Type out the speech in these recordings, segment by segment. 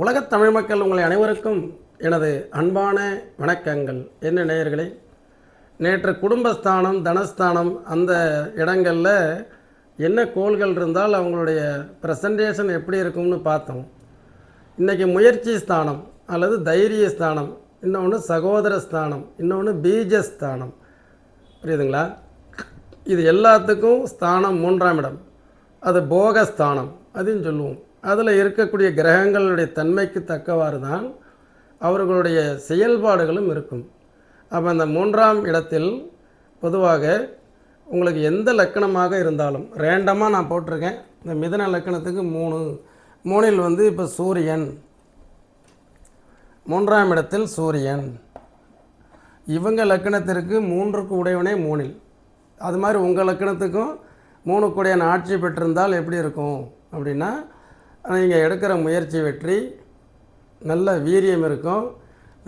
உலகத் தமிழ் மக்கள் உங்களை அனைவருக்கும் எனது அன்பான வணக்கங்கள். என்ன நேயர்களே, நேற்று குடும்பஸ்தானம் தனஸ்தானம் அந்த இடங்களில் என்ன கோள்கள் இருந்தால் அவங்களுடைய ப்ரெசன்டேஷன் எப்படி இருக்கும்னு பார்த்தோம். இன்றைக்கி முயற்சி ஸ்தானம் அல்லது தைரிய ஸ்தானம், இன்னொன்று சகோதர ஸ்தானம், இன்னொன்று பீஜஸ்தானம். புரியுதுங்களா? இது எல்லாத்துக்கும் ஸ்தானம் 3ஆம் இடம், அது போகஸ்தானம் அதுன்னு சொல்லுவோம். அதில் இருக்கக்கூடிய கிரகங்களுடைய தன்மைக்கு தக்கவாறு தான் அவர்களுடைய செயல்பாடுகளும் இருக்கும். அப்போ அந்த 3ஆம் இடத்தில் பொதுவாக உங்களுக்கு எந்த லக்கணமாக இருந்தாலும் ரேண்டமாக நான் போட்டிருக்கேன். இந்த மிதுன லக்கணத்துக்கு 3 இப்போ சூரியன் 3ஆம் இடத்தில் சூரியன், இவங்க லக்கணத்திற்கு 3க்கு உடையவனே 3. அது மாதிரி உங்கள் லக்கணத்துக்கும் 3க்கு உடையவன் ஆட்சி பெற்றிருந்தால் எப்படி இருக்கும் அப்படின்னா, நீங்கள் எடுக்கிற முயற்சி வெற்றி, நல்ல வீரியம் இருக்கும்,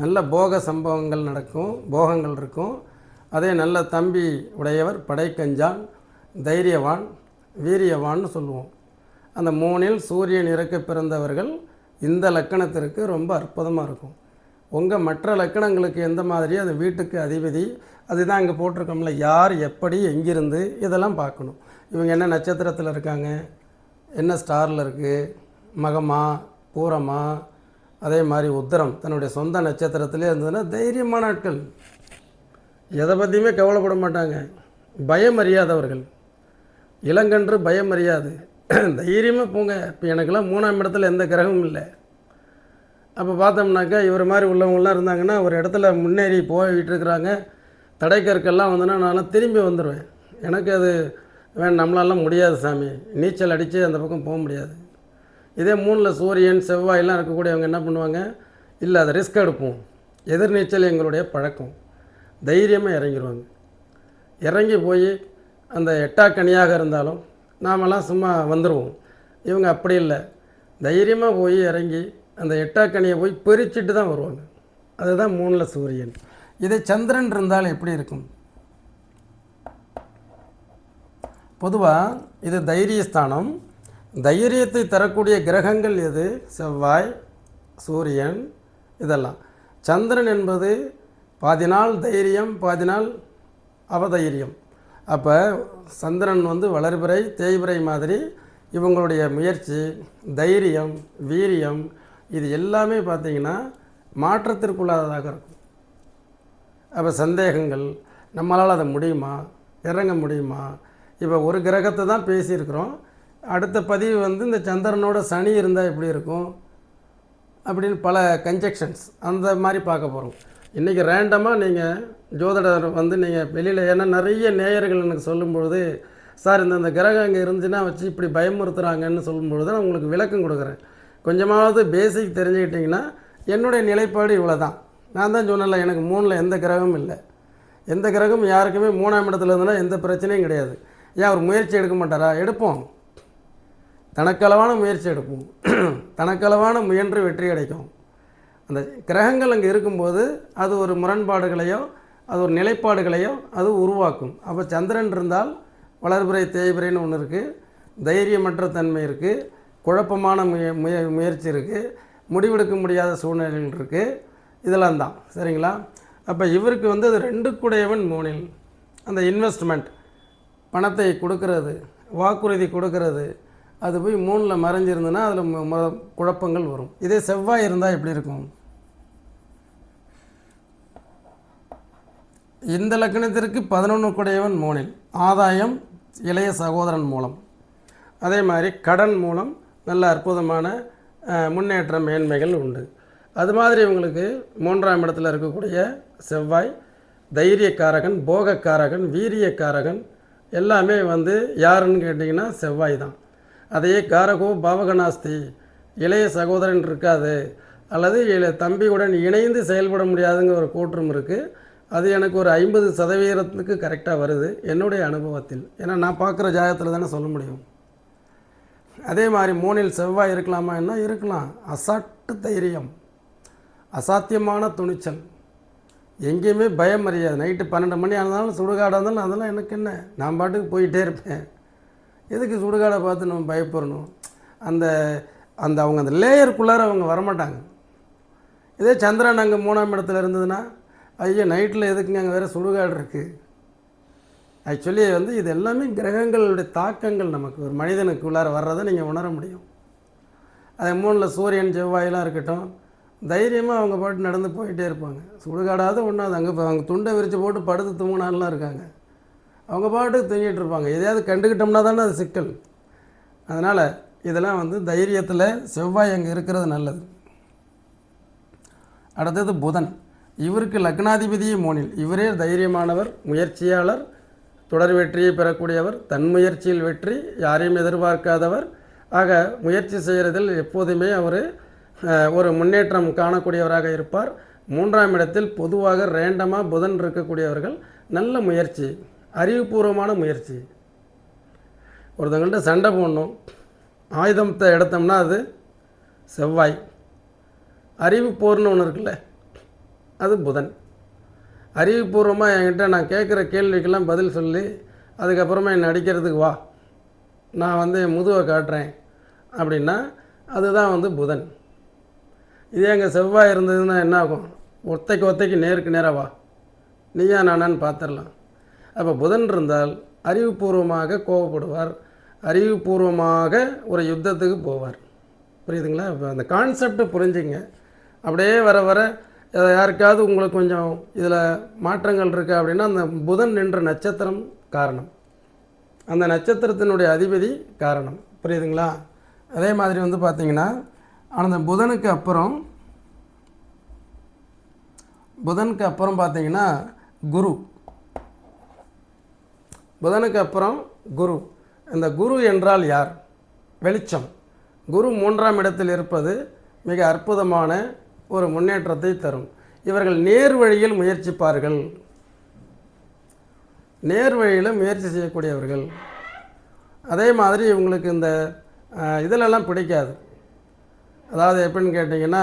நல்ல போக சம்பவங்கள் நடக்கும், போகங்கள் இருக்கும். அதே நல்ல தம்பி உடையவர், படைக்கஞ்சான், தைரியவான், வீரியவான்னு சொல்லுவோம். அந்த 3இல் சூரியன் இறக்க பிறந்தவர்கள் இந்த லக்கணத்திற்கு ரொம்ப அற்புதமாக இருக்கும். உங்கள் மற்ற லக்கணங்களுக்கு எந்த மாதிரி அந்த வீட்டுக்கு அதிபதி, அதுதான் இங்கே போட்டிருக்கோம்ல, யார் எப்படி எங்கிருந்து இதெல்லாம் பார்க்கணும். இவங்க என்ன நட்சத்திரத்தில் இருக்காங்க, என்ன ஸ்டாரில் இருக்குது, மகமா பூரமா, அதே மாதிரி உத்திரம் தன்னுடைய சொந்த நட்சத்திரத்திலே இருந்ததுன்னா தைரியமான ஆட்கள், எதை பற்றியுமே கவலைப்பட மாட்டாங்க, பயம் அறியாதவர்கள். இளங்கன்று பயம் அறியாது, தைரியமாக போங்க. இப்போ எனக்கெல்லாம் 3ஆம் இடத்துல எந்த கிரகமும் இல்லை. அப்போ பார்த்தோம்னாக்கா இவர் மாதிரி உள்ளவங்களாம் இருந்தாங்கன்னா ஒரு இடத்துல முன்னேறி போயிட்டு இருக்கிறாங்க, தடைக்கற்கெல்லாம் வந்தோன்னா நான்லாம் திரும்பி வந்துடுவேன். எனக்கு அது நம்மளாலாம் முடியாது சாமி, நீச்சல் அடித்து அந்த பக்கம் போக முடியாது. இதே 3ல் சூரியன் செவ்வாயெல்லாம் இருக்கக்கூடியவங்க என்ன பண்ணுவாங்க, இல்லை அதை ரிஸ்க் எடுப்போம், எதிர்நீச்சல் எங்களுடைய பழக்கம், தைரியமாக இறங்கிடுவாங்க. இறங்கி போய் அந்த எட்டாக்கனியாக இருந்தாலும் நாமெல்லாம் சும்மா வந்துடுவோம். இவங்க அப்படி இல்லை, தைரியமாக போய் இறங்கி அந்த எட்டாக்கனியை போய் பிரிச்சுட்டு தான் வருவாங்க. அதுதான் 3ல் சூரியன். இதே சந்திரன் இருந்தால் எப்படி இருக்கும்? பொதுவாக இது தைரியஸ்தானம். தைரியத்தை தரக்கூடிய கிரகங்கள் எது? செவ்வாய், சூரியன், இதெல்லாம். சந்திரன் என்பது பாதி நாள் தைரியம், பாதி நாள் அவதைரியம். அப்போ சந்திரன் வளர்பிறை தேய்பிறை மாதிரி இவங்களுடைய முயற்சி, தைரியம், வீரியம் இது எல்லாமே பார்த்திங்கன்னா மாற்றத்திற்குள்ளாததாக இருக்கும். அப்போ சந்தேகங்கள், நம்மளால் அதை முடியுமா, இறங்க முடியுமா? இப்போ ஒரு கிரகத்தை தான் பேசியிருக்கிறோம். அடுத்த பதிவு இந்த சந்திரனோட சனி இருந்தால் எப்படி இருக்கும் அப்படின்னு பல கன்ஜெக்ஷன்ஸ் அந்த மாதிரி பார்க்க போகிறோம். இன்றைக்கி ரேண்டமாக நீங்கள் ஜோதிடர் நீங்கள் வெளியில், ஏன்னா நிறைய நேயர்கள் எனக்கு சொல்லும்பொழுது, சார் இந்த கிரகம் இங்கே இருந்துச்சுன்னா வச்சு இப்படி பயமுறுத்துகிறாங்கன்னு சொல்லும்பொழுது நான் உங்களுக்கு விளக்கம் கொடுக்குறேன். கொஞ்சமாவது பேசிக் தெரிஞ்சுக்கிட்டிங்கன்னா என்னுடைய நிலைப்பாடு இவ்வளோ தான். நான் தான் சொன்னல, எனக்கு 3ல் எந்த கிரகமும் இல்லை. எந்த கிரகமும் யாருக்குமே 3ஆம் இடத்துல இருந்ததுன்னா எந்த பிரச்சனையும் கிடையாது. ஏன் அவர் முயற்சி எடுக்க மாட்டாரா? எடுப்போம், தனக்களவான முயற்சி எடுப்போம், தனக்களவான முயன்று வெற்றி கிடைக்கும். அந்த கிரகங்கள் அங்கே இருக்கும்போது அது ஒரு முரண்பாடுகளையோ அது ஒரு நிலைப்பாடுகளையோ அது உருவாக்கும். அப்போ சந்திரன் இருந்தால் வளர்பிறை தேய்பிறைன்னு ஒன்று இருக்குது, தைரியமற்ற தன்மை இருக்குது, குழப்பமான முயற்சி இருக்குது, முடிவெடுக்க முடியாத சூழ்நிலைகள் இருக்குது, இதெல்லாம் தான். சரிங்களா? அப்போ இவருக்கு அது 2க்குடையவன் 3இல். அந்த இன்வெஸ்ட்மெண்ட், பணத்தை கொடுக்கறது, வாக்குறுதி கொடுக்கறது, அது போய் 3ல் மறைஞ்சிருந்ததுன்னா அதில் குழப்பங்கள் வரும். இதே செவ்வாய் இருந்தால் எப்படி இருக்கும்? இந்த லக்கணத்திற்கு 11க்குடையவன் 3இல், ஆதாயம் இளைய சகோதரன் மூலம், அதே மாதிரி கடன் மூலம் நல்ல அற்புதமான முன்னேற்ற மேன்மைகள் உண்டு. அது மாதிரி இவங்களுக்கு 3ஆம் இடத்துல இருக்கக்கூடிய செவ்வாய் தைரியக்காரகன், போகக்காரகன், வீரியக்காரகன் எல்லாமே யாருன்னு கேட்டிங்கன்னா செவ்வாய் தான். அதையே காரகோ பாவகனாஸ்தி, இளைய சகோதரன் இருக்காது அல்லது தம்பியுடன் இணைந்து செயல்பட முடியாதுங்கிற ஒரு கூற்றம் இருக்குது. அது எனக்கு ஒரு 50% கரெக்டாக வருது என்னுடைய அனுபவத்தில். ஏன்னா நான் பார்க்குற ஜாதகத்தில் தானே சொல்ல முடியும். அதே மாதிரி 3இல் செவ்வாய் இருக்கலாமா? என்ன இருக்கலாம். அசாட்டு தைரியம், அசாத்தியமான துணிச்சல், எங்கேயுமே பயம் அறியாது. நைட்டு 12 மணி ஆனாலும் சுடுகாடாக இருந்தாலும் அதெல்லாம் எனக்கு என்ன, நான் பாட்டுக்கு போயிட்டே இருப்பேன். எதுக்கு சுடுகாடை பார்த்து நம்ம பயப்படணும்? அந்த அவங்க அந்த லேயருக்குள்ளார அவங்க வரமாட்டாங்க. இதே சந்திரன் அங்கே 3ஆம் இடத்துல இருந்ததுன்னா, ஐயோ நைட்டில் எதுக்குங்க அங்கே வேறு சுடுகாடு இருக்குது. ஆக்சுவலி வந்து இது எல்லாமே கிரகங்களுடைய தாக்கங்கள் நமக்கு ஒரு மனிதனுக்குள்ளார வர்றதை நீங்கள் உணர முடியும். அதே 3ல் சூரியன் செவ்வாயெலாம் இருக்கட்டும், தைரியமாக அவங்க பாட்டு நடந்து போயிட்டே இருப்பாங்க. சுடுகாடாவது ஒன்றாவது அங்கே அவங்க துண்டை விரித்து போட்டு படுத்து தூங்கினாலாம் இருக்காங்க. அவங்க பாட்டுக்கு தூங்கிட்டு இருப்பாங்க. எதையாவது கண்டுக்கிட்டோம்னா தானே அது சிக்கல். அதனால் இதெல்லாம் வந்து தைரியத்தில் செவ்வாய் அங்கே இருக்கிறது நல்லது. அடுத்தது புதன். இவருக்கு லக்னாதிபதியே 3ல். இவரே தைரியமானவர், முயற்சியாளர், தொடர் வெற்றியை பெறக்கூடியவர், தன் முயற்சியில் வெற்றி, யாரையும் எதிர்பார்க்காதவர். ஆக முயற்சி செய்கிறதில் எப்போதுமே அவர் ஒரு முன்னேற்றம் காணக்கூடியவராக இருப்பார். 3ஆம் இடத்தில் பொதுவாக ரேண்டமாக புதன் இருக்கக்கூடியவர்கள் நல்ல முயற்சி, அறிவுபூர்வமான முயற்சி. ஒருத்தங்கள்ட்ட சண்டை போடணும், ஆயுதத்தை எடுத்தோம்னா அது செவ்வாய். அறிவு போர்னு ஒன்று இருக்குல்ல, அது புதன். அறிவுபூர்வமாக என்கிட்ட நான் கேட்குற கேள்விக்கெல்லாம் பதில் சொல்லி அதுக்கப்புறமா என்னை அடிக்கிறதுக்கு வா, நான் வந்து என் முதுவை காட்டுறேன் அப்படின்னா அதுதான் வந்து புதன். இதே அங்கே செவ்வாய் இருந்ததுன்னா என்ன ஆகும்? ஒத்தைக்கு நேருக்கு நேராக வா, நீயா நானான்னு பார்த்துடலாம். அப்போ புதன் இருந்தால் அறிவுபூர்வமாக கோபப்படுவார், அறிவுபூர்வமாக ஒரு யுத்தத்துக்கு போவார். புரியுதுங்களா? இப்போ அந்த கான்செப்டை புரிஞ்சுங்க. அப்படியே வர வர யாருக்காவது உங்களுக்கு கொஞ்சம் இதில் மாற்றங்கள் இருக்குது அப்படின்னா அந்த புதன் நின்ற நட்சத்திரம் காரணம், அந்த நட்சத்திரத்தினுடைய அதிபதி காரணம். புரியுதுங்களா? அதே மாதிரி வந்து பார்த்திங்கன்னா அந்த புதனுக்கு அப்புறம் பார்த்திங்கன்னா குரு. புதனுக்கு அப்புறம் குரு. இந்த குரு என்றால் யார்? வெளிச்சம். குரு 3ஆம் இடத்தில் இருப்பது மிக அற்புதமான ஒரு முன்னேற்றத்தை தரும். இவர்கள் நேர் வழியில் முயற்சிப்பார்கள், நேர் வழியில் முயற்சி செய்யக்கூடியவர்கள். அதே மாதிரி இவங்களுக்கு இந்த இதிலெல்லாம் பிடிக்காது. அதாவது எப்படின்னு கேட்டிங்கன்னா,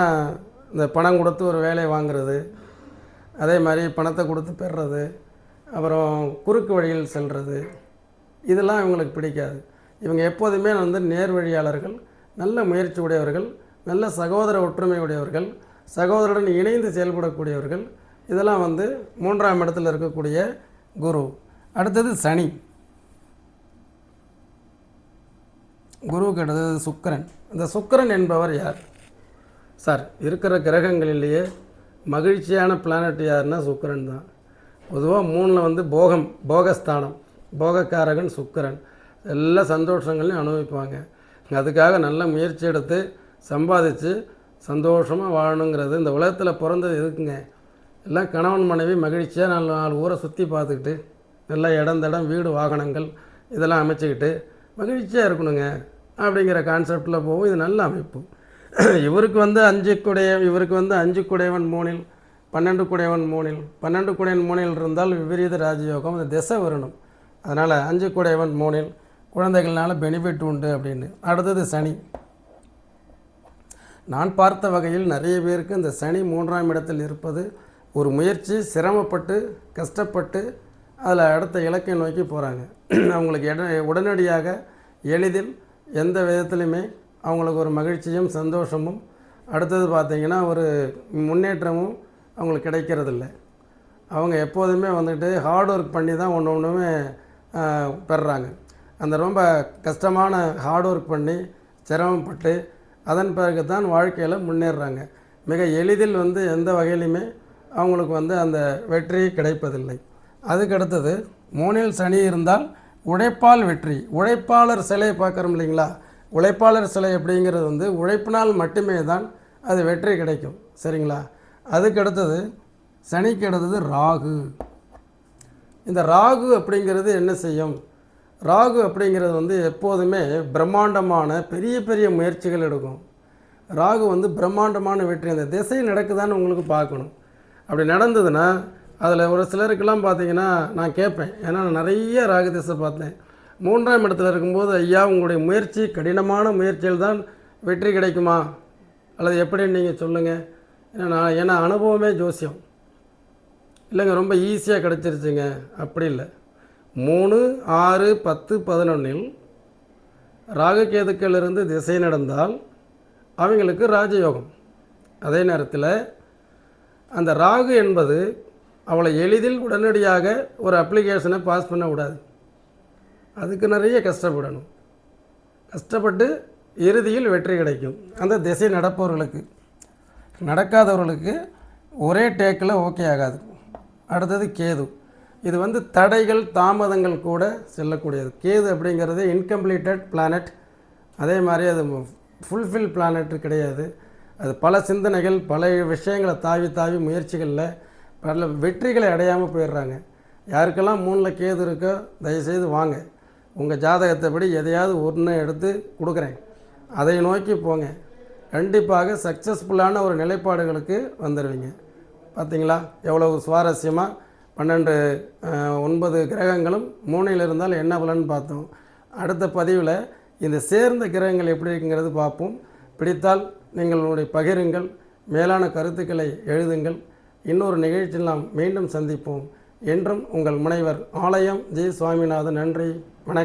இந்த பணம் கொடுத்து ஒரு வேலையை வாங்குறது, அதே மாதிரி பணத்தை கொடுத்து பெறுறது, அப்புறம் குறுக்கு வழியில் செல்வது, இதெல்லாம் இவங்களுக்கு பிடிக்காது. இவங்க எப்போதுமே வந்து நேர் வழியாளர்கள், நல்ல முயற்சி உடையவர்கள், நல்ல சகோதர ஒற்றுமை உடையவர்கள், சகோதரருடன் இணைந்து செயல்படக்கூடியவர்கள். இதெல்லாம் வந்து 3ஆம் இடத்தில் இருக்கக்கூடிய குரு. அடுத்தது சனி. குருவுக்கு அடுத்தது சுக்கிரன். இந்த சுக்கிரன் என்பவர் யார் சார்? இருக்கிற கிரகங்களிலேயே மகிழ்ச்சியான பிளானட் யாருன்னா சுக்கிரன் தான். பொதுவாக 3ல் வந்து போகஸ்தானம், போகக்காரகன் சுக்கிரன். எல்லா சந்தோஷங்களையும் அனுபவிப்பாங்க. அதுக்காக நல்ல முயற்சி எடுத்து சம்பாதிச்சு சந்தோஷமாக வாழணுங்கிறது. இந்த உலகத்தில் பிறந்தது எதுக்குங்க? எல்லாம் கணவன் மனைவி மகிழ்ச்சியாக 4 ஊரை சுற்றி பார்த்துக்கிட்டு நல்லா இடம் வீடு வாகனங்கள் இதெல்லாம் அமைச்சிக்கிட்டு மகிழ்ச்சியாக இருக்கணுங்க அப்படிங்கிற கான்செப்டில் போகும். இது நல்ல அமைப்பு. இவருக்கு வந்து 5 குடையவன் 3ல், 12 குடையவன் 3ல், 12 குடையவன் 3ல் இருந்தால் விபரீத ராஜயோகம், இந்த திசை வரணும். அதனால் 5 குடையவன் 3ல் குழந்தைகள்னால பெனிஃபிட் உண்டு அப்படின்னு. அடுத்தது சனி. நான் பார்த்த வகையில் நிறைய பேருக்கு இந்த சனி 3ஆம் இடத்தில் இருப்பது ஒரு முயற்சி, சிரமப்பட்டு கஷ்டப்பட்டு அதில் அடுத்த இலக்கை நோக்கி போகிறாங்க. அவங்களுக்கு உடனடியாக எளிதில் எந்த விதத்துலையுமே அவங்களுக்கு ஒரு மகிழ்ச்சியும் சந்தோஷமும், அடுத்தது பார்த்திங்கன்னா ஒரு முன்னேற்றமும் அவங்களுக்கு கிடைக்கிறதில்ல. அவங்க எப்போதுமே வந்துட்டு ஹார்ட் ஒர்க் பண்ணி தான் ஒன்றுமே பெறுறாங்க. அந்த ரொம்ப கஷ்டமான ஹார்ட் ஒர்க் பண்ணி சிரமப்பட்டு அதன் பிறகு தான் வாழ்க்கையில் முன்னேறுறாங்க. மிக எளிதில் வந்து எந்த வகையிலுமே அவங்களுக்கு வந்து அந்த வெற்றி கிடைப்பதில்லை. அதுக்கடுத்தது 3ல் சனி இருந்தால் உழைப்பால் வெற்றி. உழைப்பாளர் சிலையை பார்க்குறோம் இல்லைங்களா? உழைப்பாளர் சிலை அப்படிங்கிறது வந்து உழைப்பினால் மட்டுமே தான் அது வெற்றி கிடைக்கும். சரிங்களா? அதுக்கடுத்தது சனிக்கு அடுத்தது ராகு. இந்த ராகு அப்படிங்கிறது என்ன செய்யும்? ராகு அப்படிங்கிறது வந்து எப்போதுமே பிரம்மாண்டமான பெரிய பெரிய முயற்சிகள் எடுக்கும். ராகு வந்து பிரம்மாண்டமான வெற்றி, அந்த திசை நடக்குதான்னு உங்களுக்கு பார்க்கணும். அப்படி நடந்ததுன்னா அதில் ஒரு சிலருக்கெல்லாம் பார்த்தீங்கன்னா நான் கேட்பேன், ஏன்னா நான் நிறைய ராகு திசை பார்த்தேன். 3ஆம் இடத்துல இருக்கும்போது, ஐயா உங்களுடைய முயற்சி கடினமான முயற்சியில் தான் வெற்றி கிடைக்குமா அல்லது எப்படின்னு நீங்கள் சொல்லுங்கள். ஏன்னா அனுபவமே ஜோசியம் இல்லைங்க, ரொம்ப ஈஸியாக கிடச்சிருச்சுங்க அப்படி இல்லை. 3, 6, 10, 11 ராகுகேதுக்கள் இருந்து திசை நடந்தால் அவங்களுக்கு ராஜயோகம். அதே நேரத்தில் அந்த ராகு என்பது அவளை எளிதில் உடனடியாக ஒரு அப்ளிகேஷனை பாஸ் பண்ண விடாது. அதுக்கு நிறைய கஷ்டப்படணும். கஷ்டப்பட்டு இறுதியில் வெற்றி கிடைக்கும். அந்த திசை நடப்பவர்களுக்கு. நடக்காதவர்களுக்கு ஒரே டேக்கில் ஓகே ஆகாது. அடுத்தது கேது. இது வந்து தடைகள் தாமதங்கள் கூட செல்லக்கூடியது. கேது அப்படிங்கிறது இன்கம்ப்ளீட்டட் பிளானட். அதே மாதிரி அது ஃபுல்ஃபில் பிளானட் கிடையாது. அது பல சிந்தனைகள் பல விஷயங்களை தாவி தாவி முயற்சிகளில் பல வெற்றிகளை அடையாமல் போயிடுறாங்க. யாருக்கெல்லாம் 3ல் கேது இருக்கோ தயவுசெய்து வாங்க, உங்கள் ஜாதகத்தைப்படி எதையாவது ஒன்று எடுத்து கொடுக்குறேன், அதை நோக்கி போங்க. கண்டிப்பாக சக்ஸஸ்ஃபுல்லான ஒரு நிலைப்பாடுகளுக்கு வந்துடுவீங்க. பார்த்தீங்களா எவ்வளவு சுவாரஸ்யமாக 9 கிரகங்களும் 3ல் இருந்தால் என்ன பலன்னு பார்த்தோம். அடுத்த பதிவில் இந்த சேர்ந்த கிரகங்கள் எப்படி இருக்குங்கிறது பார்ப்போம். பிடித்தால் நீங்கள் உங்களுடைய பகிருங்கள், மேலான கருத்துக்களை எழுதுங்கள். இன்னொரு நிகழ்ச்சியில் நாம் மீண்டும் சந்திப்போம். என்றும் உங்கள் முனைவர் ஆலயம் ஜி. சுவாமிநாதன். நன்றி, வணக்கம்.